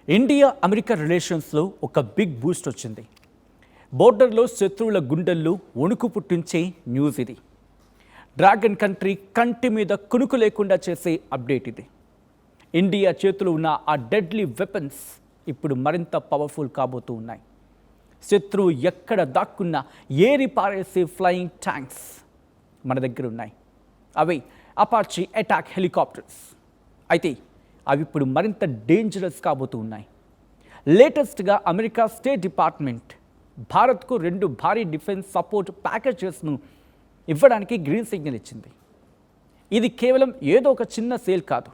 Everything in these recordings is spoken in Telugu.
ఇండియా అమెరికా రిలేషన్స్లో ఒక బిగ్ బూస్ట్ వచ్చింది. బోర్డర్లో శత్రువుల గుండెల్లో వణుకు పుట్టించే న్యూస్ ఇది. డ్రాగన్ కంట్రీ కంటి మీద కునుకు లేకుండా చేసే అప్డేట్ ఇది. ఇండియా చేతులు ఉన్న ఆ డెడ్లీ వెపన్స్ ఇప్పుడు మరింత పవర్ఫుల్ కాబోతూ ఉన్నాయి. శత్రువు ఎక్కడ దాక్కున్నా ఏరి పారేసే ఫ్లయింగ్ ట్యాంక్స్ మన దగ్గర ఉన్నాయి. అవి అపాచీ అటాక్ హెలికాప్టర్స్. అయితే అవి ఇప్పుడు మరింత డేంజరస్ కాబోతూ ఉన్నాయి. లేటెస్ట్గా అమెరికా స్టేట్ డిపార్ట్మెంట్ భారత్కు 2 భారీ డిఫెన్స్ సపోర్ట్ ప్యాకేజెస్ను ఇవ్వడానికి గ్రీన్ సిగ్నల్ ఇచ్చింది. ఇది కేవలం ఏదో ఒక చిన్న సేల్ కాదు.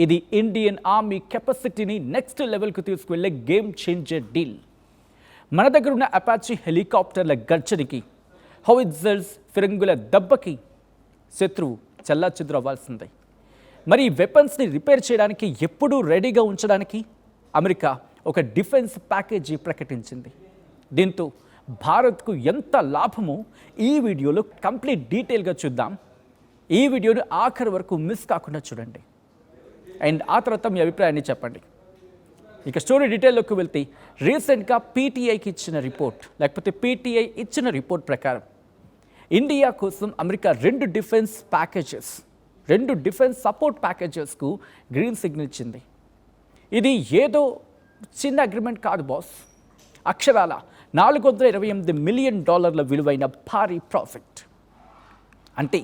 ఇది ఇండియన్ ఆర్మీ కెపాసిటీని నెక్స్ట్ లెవెల్కు తీసుకువెళ్లే గేమ్ చేంజర్ డీల్. మన దగ్గర ఉన్న అపాచీ హెలికాప్టర్ల గర్జనకి, హౌవిట్జర్స్ ఫిరంగుల దెబ్బకి శత్రువు చెల్లాచెదురవ్వాల్సిందే. మరి ఈ వెపన్స్ని రిపేర్ చేయడానికి, ఎప్పుడూ రెడీగా ఉంచడానికి అమెరికా ఒక డిఫెన్స్ ప్యాకేజీ ప్రకటించింది. దీంతో భారత్కు ఎంత లాభమో ఈ వీడియోలో కంప్లీట్ డీటెయిల్గా చూద్దాం. ఈ వీడియోని ఆఖరి వరకు మిస్ కాకుండా చూడండి. అండ్ ఆ తర్వాత మీ అభిప్రాయాన్ని చెప్పండి. ఇక స్టోరీ డీటెయిల్లోకి వెళ్తే, రీసెంట్గా పీటీఐకి ఇచ్చిన రిపోర్ట్, లేకపోతే పీటీఐ ఇచ్చిన రిపోర్ట్ ప్రకారం ఇండియా కోసం అమెరికా 2 డిఫెన్స్ సపోర్ట్ ప్యాకేజెస్కు గ్రీన్ సిగ్నల్ ఇచ్చింది. ఇది ఏదో చిన్న అగ్రిమెంట్ కాదు బాస్. అక్షరాల $428 మిలియన్ విలువైన భారీ ప్రాజెక్ట్. అంటే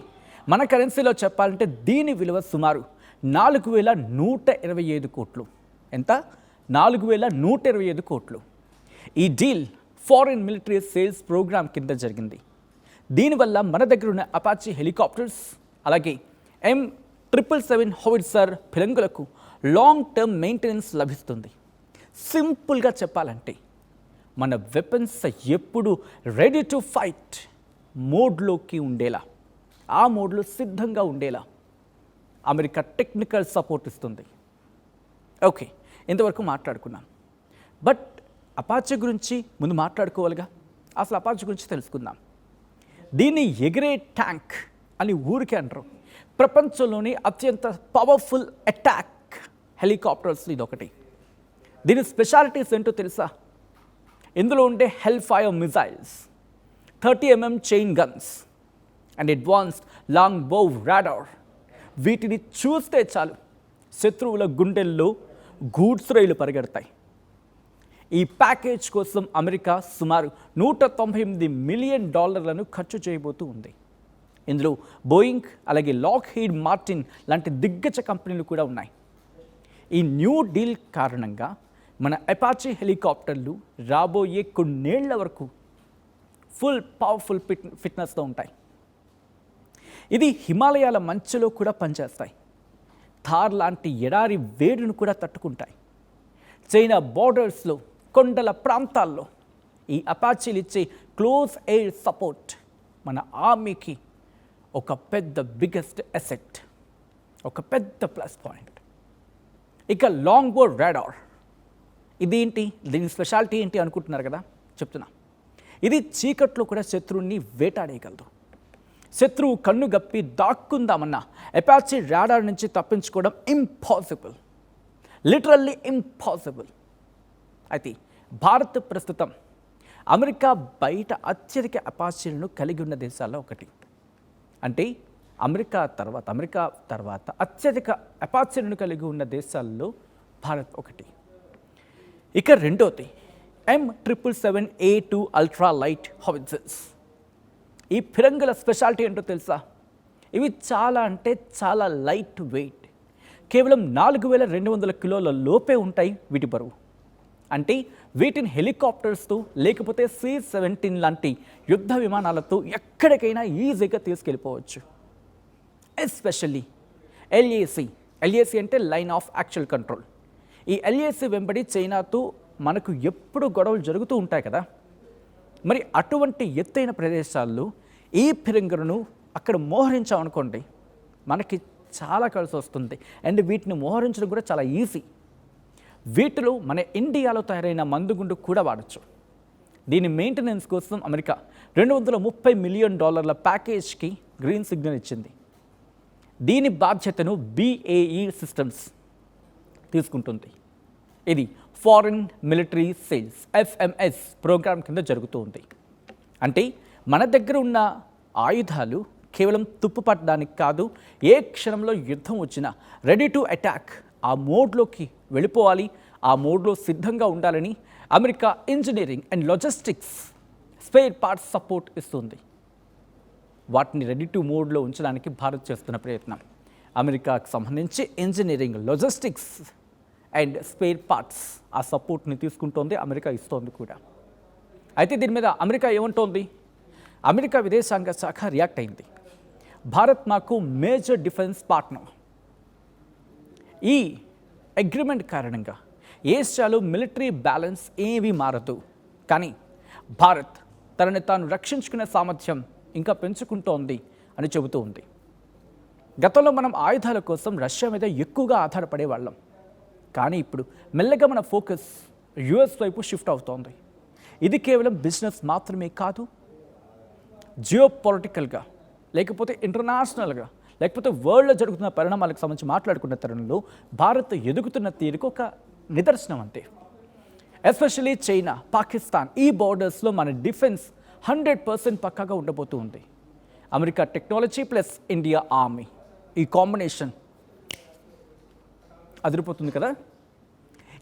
మన కరెన్సీలో చెప్పాలంటే దీని విలువ సుమారు 4,125 కోట్లు. ఎంత? 4,125 కోట్లు. ఈ deal foreign military sales program కింద జరిగింది. దీనివల్ల మన దగ్గర ఉన్న అపాచీ హెలికాప్టర్స్, అలాగే M777 హౌవిట్జర్ ఫిరంగులకు లాంగ్ టర్మ్ మెయింటెనెన్స్ లభిస్తుంది. సింపుల్గా చెప్పాలంటే మన వెపన్స్ ఎప్పుడు రెడీ టు ఫైట్ మోడ్లోకి ఉండేలా, ఆ మోడ్లో సిద్ధంగా ఉండేలా అమెరికా టెక్నికల్ సపోర్ట్ ఇస్తుంది. ఓకే, ఇంతవరకు మాట్లాడుకున్నాం. బట్ అపాచీ గురించి ముందు మాట్లాడుకోవాలిగా. అసలు అపాచీ గురించి తెలుసుకుందాం. దీన్ని ఎగిరే ట్యాంక్ అని ఊరికే అంటారు. ప్రపంచంలోని అత్యంత పవర్ఫుల్ అటాక్ హెలికాప్టర్స్ ఇదొకటి. దీని స్పెషాలిటీస్ ఏంటో తెలుసా? ఇందులో ఉండే హెల్ fire missiles, 30mm chain guns and advanced long bow radar. వీటిని చూస్తే చాలు శత్రువుల గుండెల్లో గూడ్స్ రైలు పరిగెడతాయి. ఈ ప్యాకేజ్ కోసం అమెరికా సుమారు $198 మిలియన్ ఖర్చు చేయబోతూ ఉంది. ఇందులో బోయింగ్, అలాగే లాక్హీడ్ మార్టిన్ లాంటి దిగ్గజ కంపెనీలు కూడా ఉన్నాయి. ఈ న్యూ డీల్ కారణంగా మన అపాచీ హెలికాప్టర్లు రాబోయే కొన్నేళ్ల వరకు ఫుల్ పవర్ఫుల్ ఫిట్నెస్తో ఉంటాయి. ఇది హిమాలయాల మంచులో కూడా పనిచేస్తాయి. థార్ లాంటి ఎడారి వేడిని కూడా తట్టుకుంటాయి. చైనా బార్డర్స్లో, కొండల ప్రాంతాల్లో ఈ అపాచీలు ఇచ్చే క్లోజ్ ఎయిర్ సపోర్ట్ మన ఆర్మీకి ఒక పెద్ద బిగ్గెస్ట్ అసెట్, ఒక పెద్ద ప్లస్ పాయింట్. ఇక లాంగ్ బో రాడార్, ఇదేంటి? దీని స్పెషాలిటీ ఏంటి అనుకుంటున్నారు కదా, చెప్తున్నా. ఇది చీకట్లో కూడా శత్రువుని వేటాడేయగలదు. శత్రువు కన్ను గప్పి దాక్కుందామన్నా అపాచీ రాడార్ నుంచి తప్పించుకోవడం ఇంపాసిబుల్, లిటరల్లీ ఇంపాసిబుల్. అయితే భారత్ ప్రస్తుతం అమెరికా బయట అత్యధిక అపాచీలను కలిగి ఉన్న దేశాల్లో ఒకటి. అంటే అమెరికా తర్వాత అత్యధిక అపాచీలను కలిగి ఉన్న దేశాల్లో భారత్ ఒకటి. ఇక రెండోది M777A2 అల్ట్రా లైట్ హౌవిట్జర్స్. ఈ ఫిరంగుల స్పెషాలిటీ ఏంటో తెలుసా? ఇవి చాలా అంటే చాలా లైట్ వెయిట్. కేవలం 4,200 కిలోల లోపే ఉంటాయి వీటి బరువు. అంటే వీటిని హెలికాప్టర్స్తో, లేకపోతే C-17 లాంటి యుద్ధ విమానాలతో ఎక్కడికైనా ఈజీగా తీసుకెళ్ళిపోవచ్చు. ఎస్పెషల్లీ LAC అంటే లైన్ ఆఫ్ యాక్చువల్ కంట్రోల్. ఈ LAC వెంబడి చైనాతో మనకు ఎప్పుడు గొడవలు జరుగుతూ ఉంటాయి కదా. మరి అటువంటి ఎత్తైన ప్రదేశాల్లో ఈ ఫిరంగులను అక్కడ మోహరించామనుకోండి, మనకి చాలా కలిసి వస్తుంది. అండ్ వీటిని మోహరించడం కూడా చాలా ఈజీ. వీటిలో మన ఇండియాలో తయారైన మందుగుండు కూడా వాడచ్చు. దీని మెయింటెనెన్స్ కోసం అమెరికా $230 మిలియన్ ప్యాకేజ్కి గ్రీన్ సిగ్నల్ ఇచ్చింది. దీని బాధ్యతను BAE సిస్టమ్స్ తీసుకుంటుంది. ఇది foreign military sales FMS program కింద జరుగుతూ ఉంది. అంటే మన దగ్గర ఉన్న ఆయుధాలు కేవలం తుప్పుపట్టడానికి కాదు, ఏ క్షణంలో యుద్ధం వచ్చినా రెడీ టు అటాక్ ఆ మోడ్లోకి వెళ్ళిపోవాలి, ఆ మోడ్లో సిద్ధంగా ఉండాలని America engineering and logistics spare parts support ఇస్తుంది. వాటిని రెడీ టు మోడ్లో ఉంచడానికి భారత్ చేస్తున్న ప్రయత్నం. అమెరికాకు సంబంధించి engineering, logistics and spare parts ఆ సపోర్ట్ని తీసుకుంటోంది, అమెరికా ఇస్తోంది కూడా. అయితే దీని మీద అమెరికా ఏమంటోంది? అమెరికా విదేశాంగ శాఖ రియాక్ట్ అయింది. భారత్ మాకు మేజర్ డిఫెన్స్ పార్ట్నర్. ఈ అగ్రిమెంట్ కారణంగా ఏషియాలో మిలిటరీ బ్యాలెన్స్ ఏమీ మారదు, కానీ భారత్ తనని తాను రక్షించుకునే సామర్థ్యం ఇంకా పెంచుకుంటోంది అని చెబుతూ ఉంది. గతంలో మనం ఆయుధాల కోసం రష్యా మీద ఎక్కువగా ఆధారపడేవాళ్ళం, కానీ ఇప్పుడు మెల్లగా మన ఫోకస్ US వైపు షిఫ్ట్ అవుతోంది. ఇది కేవలం బిజినెస్ మాత్రమే కాదు, జియో పొలిటికల్గా లేకపోతే ఇంటర్నేషనల్గా లేకపోతే వరల్డ్లో జరుగుతున్న పరిణామాలకు సంబంధించి మాట్లాడుకున్న తరుణంలో భారత్ ఎదుగుతున్న తీరుకు ఒక నిదర్శనం అంతే. ఎస్పెషల్లీ చైనా, పాకిస్తాన్ ఈ బోర్డర్స్లో మన డిఫెన్స్ 100% పక్కాగా ఉండబోతూ ఉంది. America technology plus India army, ఈ కాంబినేషన్ అదిరిపోతుంది కదా.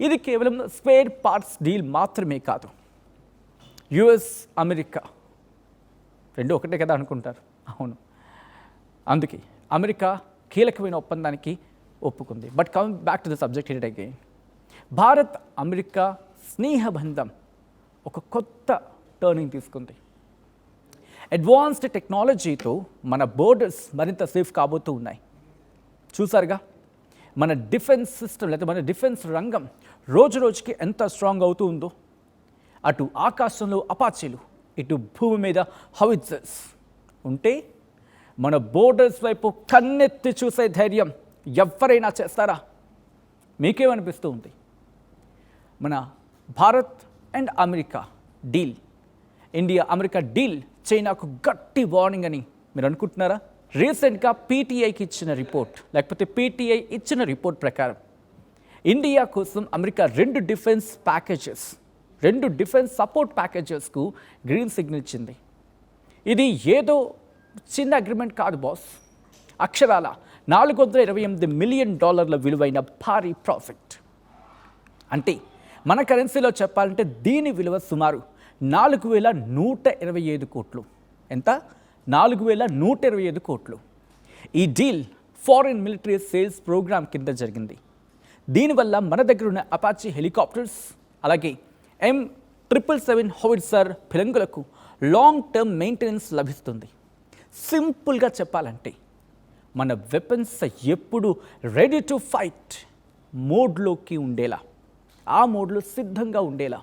ఇది కేవలం స్పేర్ పార్ట్స్ డీల్ మాత్రమే కాదు. US, అమెరికా రెండు ఒకటే కదా అనుకుంటారు. అవును, అందుకే అమెరికా కీలకమైన ఒప్పందానికి ఒప్పుకుంది. But coming back to the subject here again, Bharat America స్నేహబంధం ఒక కొత్త టర్నింగ్ తీసుకుంది. అడ్వాన్స్డ్ టెక్నాలజీతో మన బోర్డర్స్ మరింత సేఫ్ కాబోతూ ఉన్నాయి. చూసారుగా మన డిఫెన్స్ సిస్టమ్ లేదా మన డిఫెన్స్ రంగం రోజు రోజుకి ఎంత స్ట్రాంగ్ అవుతూ ఉందో. అటు ఆకాశంలో అపాచీలు, ఇటు భూమి మీద హౌవిట్జర్స్ ఉంటే మన బోర్డర్స్ వైపు కన్నెత్తి చూసే ధైర్యం ఎవరైనా చేస్తారా? మీకేమనిపిస్తూ ఉంది? మన Bharat and America deal, India America deal చైనాకు గట్టి వార్నింగ్ అని మీరు అనుకుంటున్నారా? రీసెంట్గా PTIకి ఇచ్చిన రిపోర్ట్ లేకపోతే PTI ఇచ్చిన రిపోర్ట్ ప్రకారం ఇండియా కోసం అమెరికా రెండు డిఫెన్స్ సపోర్ట్ ప్యాకేజెస్కు గ్రీన్ సిగ్నల్ ఇచ్చింది. ఇది ఏదో చిన్న అగ్రిమెంట్ కాదు బాస్, అక్షరాల $428 మిలియన్ విలువైన భారీ ప్రాజెక్ట్. అంటే మన కరెన్సీలో చెప్పాలంటే దీని విలువ సుమారు 4,125 కోట్లు. ఎంత? 4,125 కోట్లు. ఈ deal foreign military sales program కింద జరిగింది. దీనివల్ల మన దగ్గర ఉన్న అపాచీ హెలికాప్టర్స్ అలాగే M777 హౌవిట్జర్ ఫిరంగులకు లాంగ్ టర్మ్ మెయింటెనెన్స్ లభిస్తుంది. సింపుల్గా చెప్పాలంటే మన వెపన్స్ ఎప్పుడు రెడీ టు ఫైట్ మోడ్లోకి ఉండేలా, ఆ మోడ్లో సిద్ధంగా ఉండేలా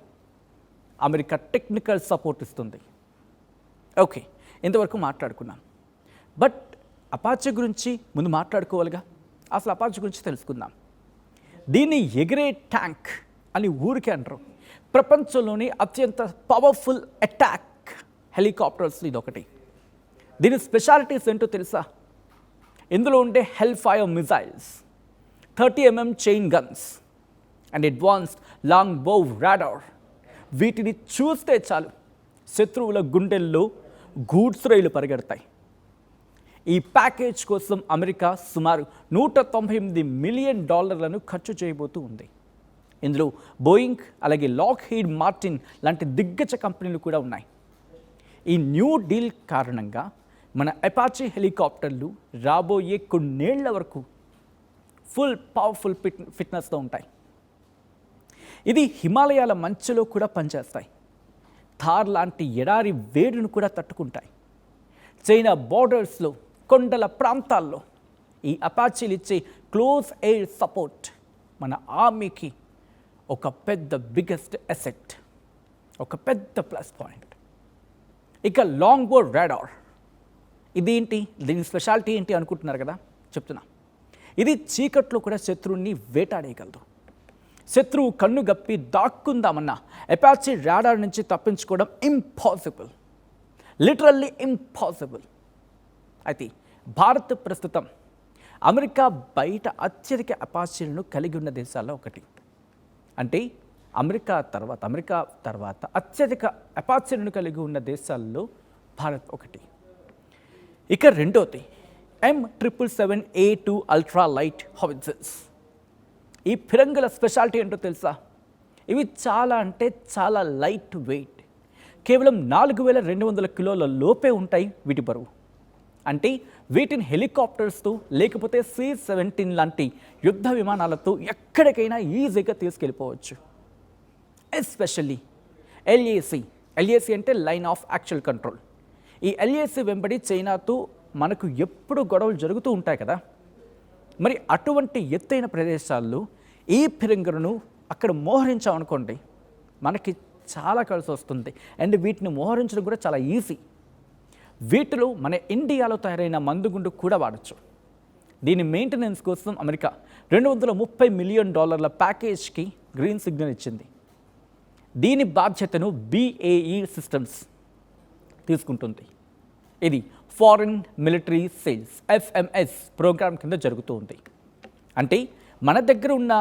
అమెరికా టెక్నికల్ సపోర్ట్ ఇస్తుంది. ఓకే, ఇంతవరకు మాట్లాడుకున్నాం. బట్ అపాచీ గురించి ముందు మాట్లాడుకోవాలిగా. అసలు అపాచీ గురించి తెలుసుకుందాం. దీన్ని ఎగిరే ట్యాంక్ అని ఊరికే అంటారు. ప్రపంచంలోని అత్యంత పవర్ఫుల్ అటాక్ హెలికాప్టర్స్ ఇది ఒకటి. దీని స్పెషాలిటీస్ ఏంటో తెలుసా? ఇందులో ఉండే hellfire missiles, 30mm chain guns and advanced long bow radar. వీటిని చూస్తే చాలు శత్రువుల గుండెల్లో గూడ్స్ రైలు పరిగెడతాయి. ఈ ప్యాకేజ్ కోసం అమెరికా సుమారు $198 మిలియన్ ఖర్చు చేయబోతూ ఉంది. ఇందులో బోయింగ్ అలాగే లాక్హీడ్ మార్టిన్ లాంటి దిగ్గజ కంపెనీలు కూడా ఉన్నాయి. ఈ న్యూ డీల్ కారణంగా మన అపాచీ హెలికాప్టర్లు రాబోయే కొన్నేళ్ల వరకు పవర్ఫుల్ ఫిట్నెస్తో ఉంటాయి. ఇది హిమాలయాల మంచులో కూడా పనిచేస్తాయి. థార్ లాంటి ఎడారి వేడిని కూడా తట్టుకుంటాయి. చైనా బోర్డర్స్లో, కొండల ప్రాంతాల్లో ఈ అపాచీలు ఇచ్చే క్లోజ్ ఎయిర్ సపోర్ట్ మన ఆర్మీకి ఒక పెద్ద బిగ్గెస్ట్ అసెట్, ఒక పెద్ద ప్లస్ పాయింట్. ఇక లాంగ్ బో రాడార్ ఇదేంటి? దీని స్పెషాలిటీ ఏంటి అనుకుంటున్నారు కదా, చెప్తున్నా. ఇది చీకట్లో కూడా శత్రువుని వేటాడేయగలదు. శత్రువు కన్ను గప్పి దాక్కుందామన్నా అపాచీ రాడార్ నుంచి తప్పించుకోవడం ఇంపాసిబుల్, లిటరల్లీ ఇంపాసిబుల్. అయితే భారత్ ప్రస్తుతం అమెరికా బయట అత్యధిక అపాచీలను కలిగి ఉన్న దేశాల్లో ఒకటి. అంటే అమెరికా తర్వాత అత్యధిక అపాచీలను కలిగి ఉన్న దేశాల్లో భారత్ ఒకటి. ఇక రెండోది M777A2 అల్ట్రా లైట్ హౌవిట్జర్స్. ఈ ఫిరంగుల స్పెషాలిటీ ఏంటో తెలుసా? ఇవి చాలా లైట్ వెయిట్, కేవలం 4200 కిలోల లోపే ఉంటాయి వీటి బరువు. అంటే వీటిని హెలికాప్టర్స్తో లేకపోతే C-17 లాంటి యుద్ధ విమానాలతో ఎక్కడికైనా ఈజీగా తీసుకెళ్ళిపోవచ్చు. ఎస్పెషల్లీ LAC అంటే లైన్ ఆఫ్ యాక్చువల్ కంట్రోల్. ఈ LAC వెంబడి చైనాతో మనకు ఎప్పుడు గొడవలు జరుగుతూ ఉంటాయి కదా. మరి అటువంటి ఎత్తైన ప్రదేశాల్లో ఈ ఫిరంగులను అక్కడ మోహరించామనుకోండి, మనకి చాలా కలిసి వస్తుంది. అండ్ వీటిని మోహరించడం కూడా చాలా ఈజీ. వీటిలో మన ఇండియాలో తయారైన మందుగుండు కూడా వాడచ్చు. దీని మెయింటెనెన్స్ కోసం అమెరికా $230 మిలియన్ ప్యాకేజ్కి గ్రీన్ సిగ్నల్ ఇచ్చింది. దీని బాధ్యతను BAE సిస్టమ్స్ తీసుకుంటుంది. ఇది foreign military sales FMS program కింద జరుగుతూ ఉంది. అంటే మన దగ్గర ఉన్న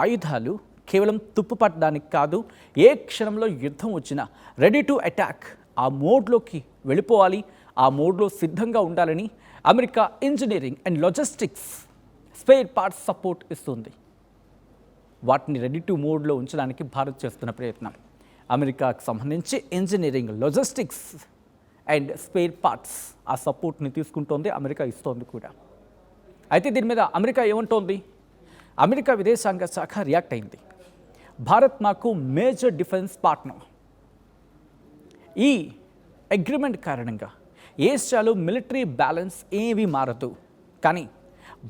ఆయుధాలు కేవలం తుప్పుపట్టడానికి కాదు, ఏ క్షణంలో యుద్ధం వచ్చినా రెడీ టు అటాక్ ఆ మోడ్లోకి వెళ్ళిపోవాలి, ఆ మోడ్లో సిద్ధంగా ఉండాలని America engineering and logistics spare parts support ఇస్తుంది. వాటిని రెడీ టు మోడ్లో ఉంచడానికి భారత్ చేస్తున్న ప్రయత్నం. అమెరికాకు సంబంధించి engineering, logistics and spare parts ఆ సపోర్ట్ని తీసుకుంటోంది, అమెరికా ఇస్తోంది కూడా. అయితే దీని మీద అమెరికా ఏమంటోంది? అమెరికా విదేశాంగ శాఖ రియాక్ట్ అయింది. భారత్ మాకు మేజర్ డిఫెన్స్ పార్ట్నర్. ఈ అగ్రిమెంట్ కారణంగా ఏషియాలో మిలిటరీ బ్యాలెన్స్ ఏమీ మారదు, కానీ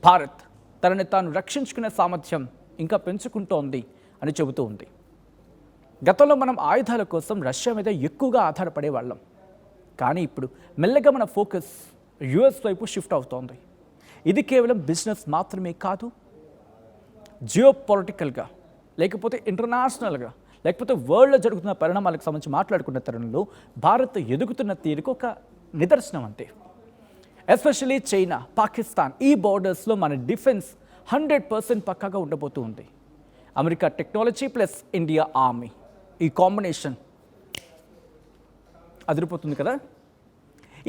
భారత్ తనని తాను రక్షించుకునే సామర్థ్యం ఇంకా పెంచుకుంటోంది అని చెబుతూ ఉంది. గతంలో మనం ఆయుధాల కోసం రష్యా మీద ఎక్కువగా ఆధారపడేవాళ్ళం, కానీ ఇప్పుడు మెల్లగా మన ఫోకస్ US వైపు షిఫ్ట్ అవుతోంది. ఇది కేవలం బిజినెస్ మాత్రమే కాదు, జియో పొలిటికల్గా లేకపోతే ఇంటర్నేషనల్గా లేకపోతే వరల్డ్లో జరుగుతున్న పరిణామాలకు సంబంధించి మాట్లాడుకున్న తరుణంలో భారత్ ఎదుగుతున్న తీరుకు ఒక నిదర్శనం అంతే. ఎస్పెషల్లీ చైనా, పాకిస్తాన్ ఈ బోర్డర్స్లో మన డిఫెన్స్ 100% పక్కాగా ఉండబోతూ ఉంది. America technology plus India army, ఈ కాంబినేషన్ అదిరిపోతుంది కదా.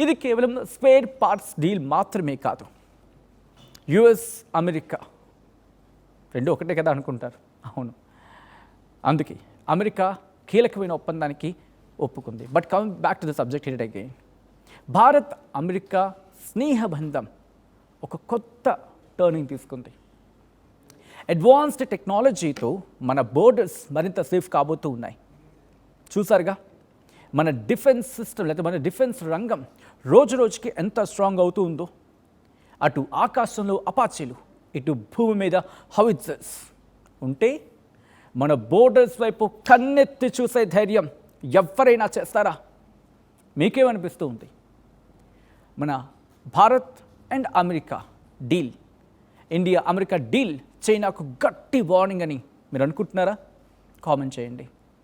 ఇది కేవలం స్పేర్ పార్ట్స్ డీల్ మాత్రమే కాదు. US, అమెరికా రెండు ఒకటే కదా అనుకుంటారు. అవును, అందుకే అమెరికా కీలకమైన ఒప్పందానికి ఒప్పుకుంది. But coming back to the subject here again, Bharat America స్నేహబంధం ఒక కొత్త టర్నింగ్ తీసుకుంది. అడ్వాన్స్డ్ టెక్నాలజీతో మన బోర్డర్స్ మరింత సేఫ్ కాబోతూ ఉన్నాయి. చూసారుగా మన డిఫెన్స్ సిస్టమ్ లేదా మన డిఫెన్స్ రంగం రోజు రోజుకి ఎంత స్ట్రాంగ్ అవుతూ ఉందో. అటు ఆకాశంలో అపాచీలు, ఇటు భూమి మీద హౌవిట్జర్స్ ఉంటే మన బోర్డర్స్ వైపు కన్నెత్తి చూసే ధైర్యం ఎవరైనా చేస్తారా? మీకేమనిపిస్తూ ఉంది? మన Bharat and America deal, India America deal చైనాకు గట్టి వార్నింగ్ అని మీరు అనుకుంటున్నారా? కామెంట్ చేయండి.